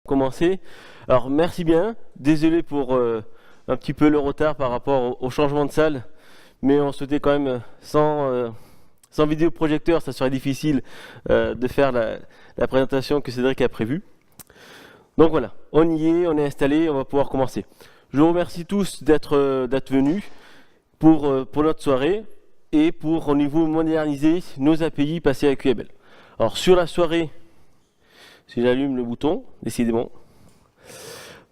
commencer. Alors merci bien, désolé pour un petit peu le retard par rapport au changement de salle, mais on souhaitait quand même sans vidéoprojecteur, ça serait difficile de faire la présentation que Cédric a prévue. Donc voilà, on y est, on est installé, on va pouvoir commencer. Je vous remercie tous d'être venus pour notre soirée et pour au niveau moderniser nos API passés à QML. Alors sur la soirée, si j'allume le bouton, décidément,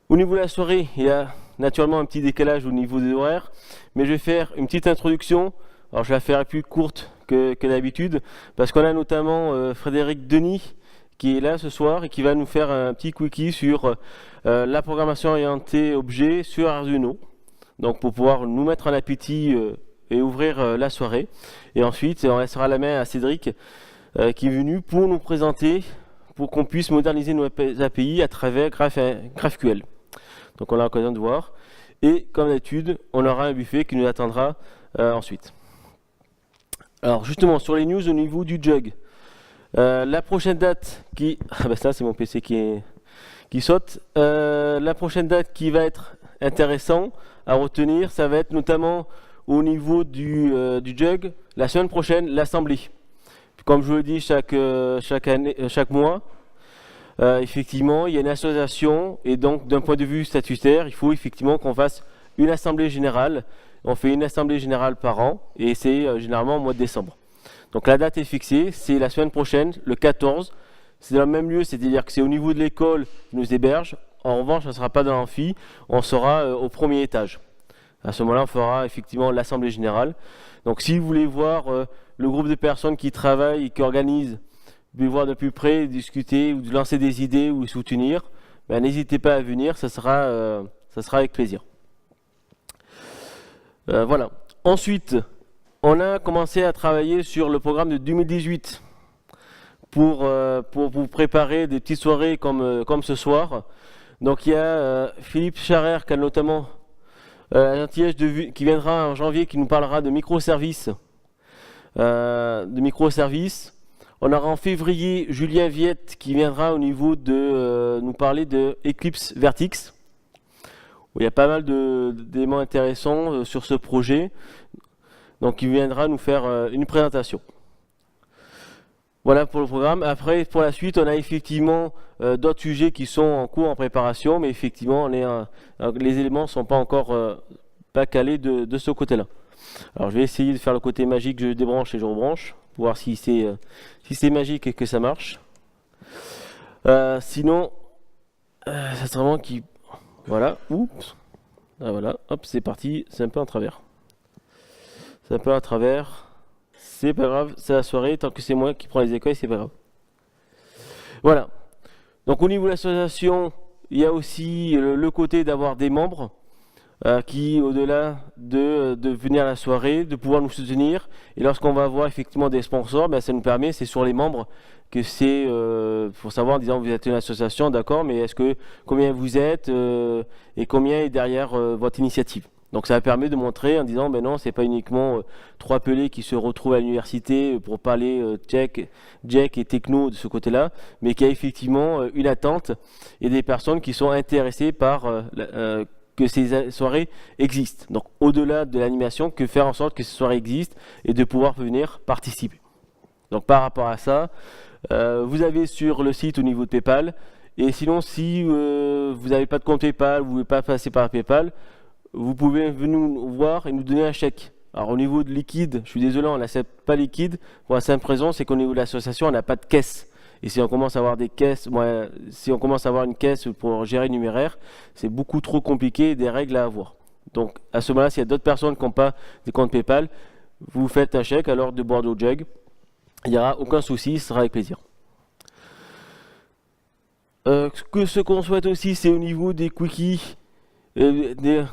au niveau de la soirée, il y a naturellement un petit décalage au niveau des horaires, mais je vais faire une petite introduction. Alors je vais la faire plus courte que d'habitude, parce qu'on a notamment Frédéric Denis qui est là ce soir et qui va nous faire un petit quickie sur la programmation orientée objet sur Arduino. Donc pour pouvoir nous mettre en appétit et ouvrir la soirée. Et ensuite, on laissera la main à Cédric qui est venu pour nous présenter, pour qu'on puisse moderniser nos API à travers GraphQL. Donc on a l'occasion de voir. Et comme d'habitude, on aura un buffet qui nous attendra ensuite. Alors justement, sur les news au niveau du jug, la prochaine date qui... Ah ben ça, c'est mon PC qui saute. La prochaine date qui va être intéressante à retenir, ça va être notamment au niveau du jug, la semaine prochaine, l'assemblée. Comme je vous le dis chaque mois, effectivement, il y a une association et donc d'un point de vue statutaire, il faut effectivement qu'on fasse une assemblée générale. On fait une assemblée générale par an et c'est généralement au mois de décembre. Donc la date est fixée, c'est la semaine prochaine, le 14. C'est dans le même lieu, c'est-à-dire que c'est au niveau de l'école qui nous héberge. En revanche, ça ne sera pas dans l'amphi, on sera au premier étage. À ce moment-là, on fera effectivement l'assemblée générale. Donc si vous voulez voir le groupe de personnes qui travaillent et qui organisent, vous pouvez voir de plus près, discuter, ou lancer des idées ou soutenir, ben, n'hésitez pas à venir, ça sera avec plaisir. Voilà. Ensuite, on a commencé à travailler sur le programme de 2018 pour vous préparer des petites soirées comme ce soir. Donc il y a Philippe Charrer qui a notamment la gentillesse qui viendra en janvier, qui nous parlera de microservices. On aura en février Julien Viette qui viendra au niveau de nous parler de Eclipse Vertix. Il y a pas mal d'éléments intéressants sur ce projet. Donc il viendra nous faire une présentation. Voilà pour le programme. Après, pour la suite, on a effectivement d'autres sujets qui sont en cours, en préparation, mais effectivement, les éléments ne sont pas encore pas calés de ce côté-là. Alors je vais essayer de faire le côté magique, je débranche et je rebranche, pour voir si c'est magique et que ça marche. Sinon, ça sera vraiment qui... Voilà, oups. Ah, voilà, hop, c'est parti, c'est un peu en travers. C'est un peu à travers. C'est pas grave, c'est la soirée, tant que c'est moi qui prends les écueils, c'est pas grave. Voilà. Donc au niveau de l'association, il y a aussi le côté d'avoir des membres qui, au-delà de venir à la soirée, de pouvoir nous soutenir. Et lorsqu'on va avoir effectivement des sponsors, ben, ça nous permet, c'est sur les membres que c'est, pour savoir en disant vous êtes une association, d'accord, mais combien vous êtes et combien est derrière votre initiative. Donc ça permet de montrer en disant ben non, c'est pas uniquement trois pelés qui se retrouvent à l'université pour parler Jack et techno de ce côté-là, mais qu'il y a effectivement une attente et des personnes qui sont intéressées par que ces soirées existent. Donc au-delà de l'animation, que faire en sorte que ces soirées existent et de pouvoir venir participer. Donc par rapport à ça, vous avez sur le site au niveau de PayPal, et sinon si vous n'avez pas de compte PayPal, vous ne pouvez pas passer par PayPal, vous pouvez venir nous voir et nous donner un chèque. Alors au niveau de liquide, je suis désolé, on n'accepte pas liquide. Pour la simple raison, c'est qu'au niveau de l'association, on n'a pas de caisse. Et si on commence à avoir des caisses, si on commence à avoir une caisse pour gérer le numéraire, c'est beaucoup trop compliqué et des règles à avoir. Donc à ce moment-là, s'il y a d'autres personnes qui n'ont pas des comptes PayPal, vous faites un chèque à l'ordre de Bordeaux Jug. Il n'y aura aucun souci, ce sera avec plaisir. Ce qu'on souhaite aussi, c'est au niveau des quickies.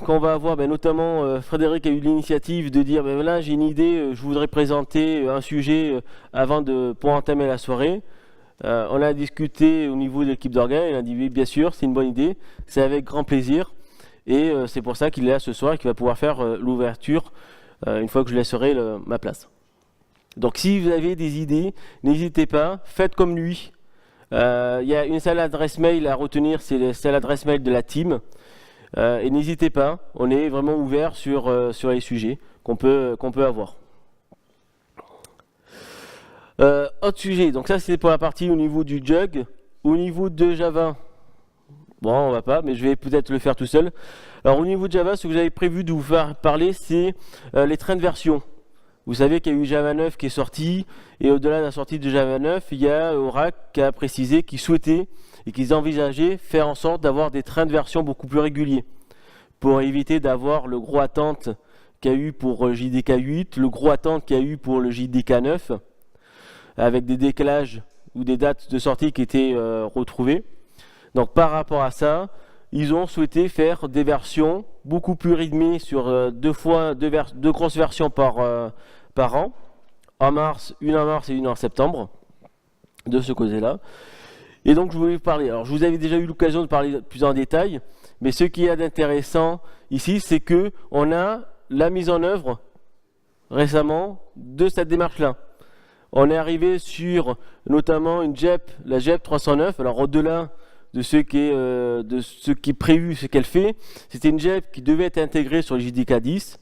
Qu'on va avoir, notamment Frédéric a eu l'initiative de dire là j'ai une idée, je voudrais présenter un sujet pour entamer la soirée. On a discuté au niveau de l'équipe d'organes, il a dit oui, bien sûr, c'est une bonne idée, c'est avec grand plaisir, et c'est pour ça qu'il est là ce soir et qu'il va pouvoir faire l'ouverture une fois que je laisserai ma place. Donc si vous avez des idées, n'hésitez pas, faites comme lui. Il y a une seule adresse mail à retenir, c'est celle adresse mail de la team. Et n'hésitez pas, on est vraiment ouvert sur les sujets qu'on peut avoir. Autre sujet, donc ça c'est pour la partie au niveau du jug. Au niveau de Java, bon on va pas, mais je vais peut-être le faire tout seul. Alors au niveau de Java, ce que j'avais prévu de vous faire parler, c'est les trains de version. Vous savez qu'il y a eu Java 9 qui est sorti, et au-delà de la sortie de Java 9, il y a Oracle qui a précisé qu'ils souhaitaient et qu'ils envisageaient faire en sorte d'avoir des trains de version beaucoup plus réguliers, pour éviter d'avoir le gros attente qu'il y a eu pour JDK 8, le gros attente qu'il y a eu pour le JDK 9, avec des décalages ou des dates de sortie qui étaient retrouvées. Donc par rapport à ça, ils ont souhaité faire des versions beaucoup plus rythmées sur deux grosses versions par an, une en mars et une en septembre, de ce côté-là. Et donc je voulais vous parler, alors je vous avais déjà eu l'occasion de parler plus en détail, mais ce qui est d'intéressant ici, c'est que on a la mise en œuvre récemment de cette démarche-là. On est arrivé sur notamment une JEP, la JEP 309, alors au-delà de ce qui est prévu, ce qu'elle fait, c'était une JEP qui devait être intégrée sur le JDK 10.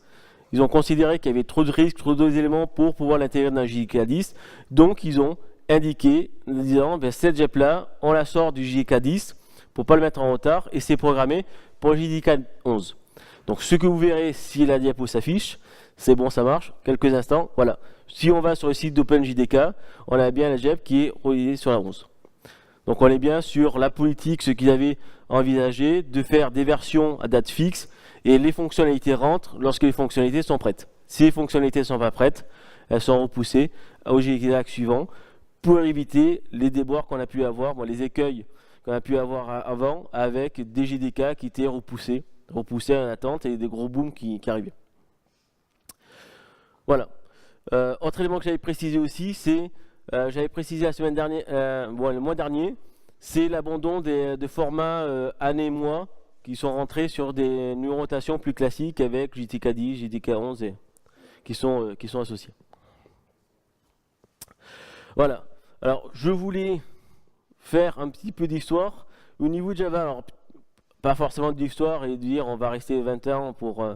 Ils ont considéré qu'il y avait trop de risques, trop d'éléments pour pouvoir l'intégrer dans le JDK 10, donc ils ont indiqué, en disant, ben, cette JEP-là, on la sort du JDK 10 pour ne pas le mettre en retard, et c'est programmé pour le JDK 11. Donc ce que vous verrez si la diapo s'affiche, c'est bon, ça marche, quelques instants, voilà. Si on va sur le site d'OpenJDK, on a bien la JEP qui est reliée sur la 11. Donc on est bien sur la politique, ce qu'ils avaient envisagé, de faire des versions à date fixe, et les fonctionnalités rentrent lorsque les fonctionnalités sont prêtes. Si les fonctionnalités ne sont pas prêtes, elles sont repoussées au JDK suivant, pour éviter les déboires qu'on a pu avoir, les écueils qu'on a pu avoir avant, avec des JDK qui étaient repoussés en attente, et des gros booms qui arrivaient. Voilà. Autre élément que j'avais précisé aussi, c'est, j'avais précisé la semaine dernière, le mois dernier, c'est l'abandon de formats année et mois qui sont rentrés sur des numérotations plus classiques avec JDK 10, JDK 11 et qui sont associés. Voilà. Alors, je voulais faire un petit peu d'histoire au niveau de Java. Alors, pas forcément d'histoire et dire on va rester 20 ans pour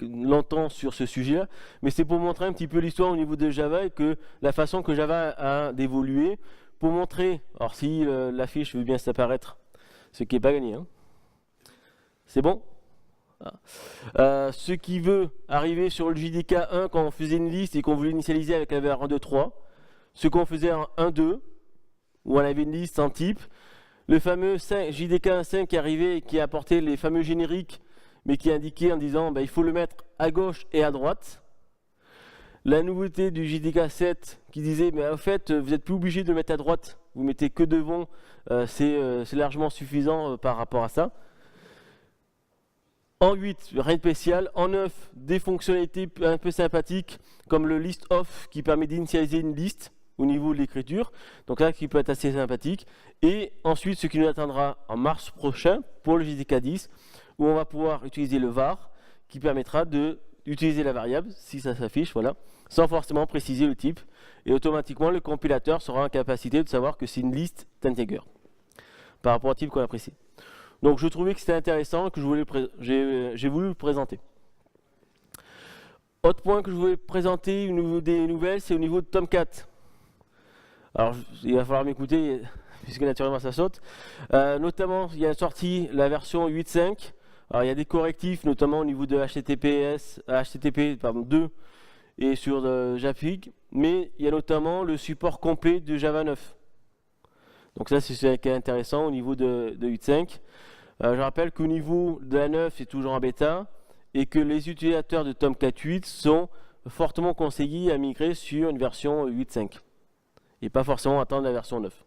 longtemps sur ce sujet-là, mais c'est pour montrer un petit peu l'histoire au niveau de Java et que la façon que Java a d'évoluer, pour montrer, alors si l'affiche veut bien s'apparaître, ce qui n'est pas gagné, hein. C'est bon? Ce qui veut arriver sur le JDK 1 quand on faisait une liste et qu'on voulait initialiser avec la valeur 1, 2, 3, ce qu'on faisait en 1, 2, où on avait une liste en type, le fameux JDK 5 qui arrivait et qui apportait les fameux génériques, mais qui indiquait en disant il faut le mettre à gauche et à droite. La nouveauté du JDK 7 qui disait mais en fait vous n'êtes plus obligé de le mettre à droite, vous mettez que devant, c'est largement suffisant par rapport à ça. En 8, rien de spécial. En 9, des fonctionnalités un peu sympathiques comme le list off qui permet d'initialiser une liste au niveau de l'écriture, donc là qui peut être assez sympathique. Et ensuite ce qui nous attendra en mars prochain pour le JDK 10, où on va pouvoir utiliser le var qui permettra d'utiliser la variable, si ça s'affiche, voilà, sans forcément préciser le type. Et automatiquement, le compilateur sera en capacité de savoir que c'est une liste d'integer par rapport au type qu'on a précisé. Donc je trouvais que c'était intéressant et que j'ai voulu le présenter. Autre point que je voulais présenter, au niveau des nouvelles, c'est au niveau de Tomcat. Alors il va falloir m'écouter, puisque naturellement ça saute. Notamment, il y a sorti la version 8.5. Alors il y a des correctifs, notamment au niveau de HTTP 2 et sur JavaFig, mais il y a notamment le support complet de Java 9. Donc ça c'est ce qui est intéressant au niveau de 8.5. Je rappelle qu'au niveau de la 9 c'est toujours en bêta et que les utilisateurs de Tomcat 8 sont fortement conseillés à migrer sur une version 8.5 et pas forcément attendre la version 9.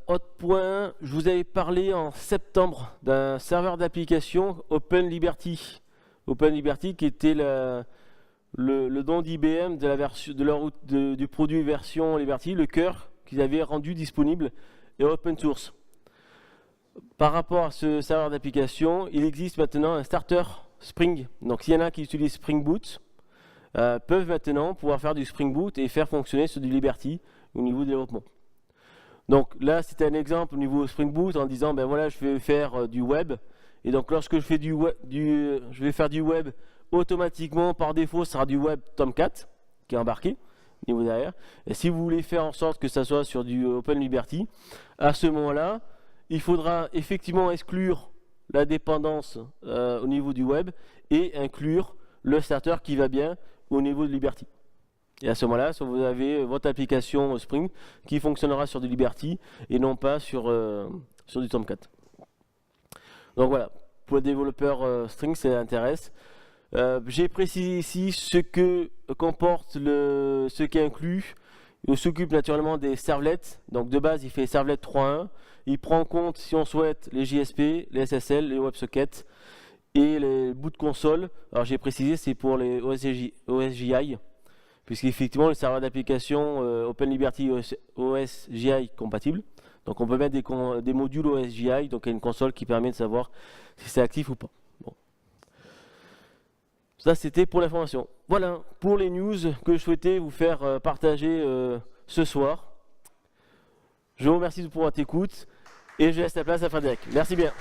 Autre point, je vous avais parlé en septembre d'un serveur d'application Open Liberty. Open Liberty qui était le don d'IBM du produit version Liberty, le cœur qu'ils avaient rendu disponible et open source. Par rapport à ce serveur d'application, il existe maintenant un starter Spring. Donc s'il y en a qui utilisent Spring Boot, peuvent maintenant pouvoir faire du Spring Boot et faire fonctionner sur du Liberty au niveau du développement. Donc là, c'était un exemple au niveau Spring Boot en disant, ben voilà, je vais faire du web. Et donc lorsque je fais je vais faire du web, automatiquement, par défaut, ce sera du web Tomcat qui est embarqué au niveau derrière. Et si vous voulez faire en sorte que ça soit sur du Open Liberty, à ce moment-là, il faudra effectivement exclure la dépendance au niveau du web et inclure le starter qui va bien au niveau de Liberty. Et à ce moment-là, vous avez votre application Spring qui fonctionnera sur du Liberty et non pas sur du Tomcat. Donc voilà, pour les développeurs String, ça intéresse. J'ai précisé ici ce que comporte ce qui est inclus. Il s'occupe naturellement des servlets. Donc de base, il fait servlet 3.1. Il prend en compte, si on souhaite, les JSP, les SSL, les WebSockets et les bouts de console. Alors j'ai précisé, c'est pour les OSGI, puisqu'effectivement, le serveur d'application Open Liberty OSGI compatible. Donc on peut mettre des modules OSGI, donc il y a une console qui permet de savoir si c'est actif ou pas. Bon. Ça c'était pour l'information. Voilà pour les news que je souhaitais vous faire partager ce soir. Je vous remercie pour votre écoute et je laisse la place à Frédéric. Merci bien.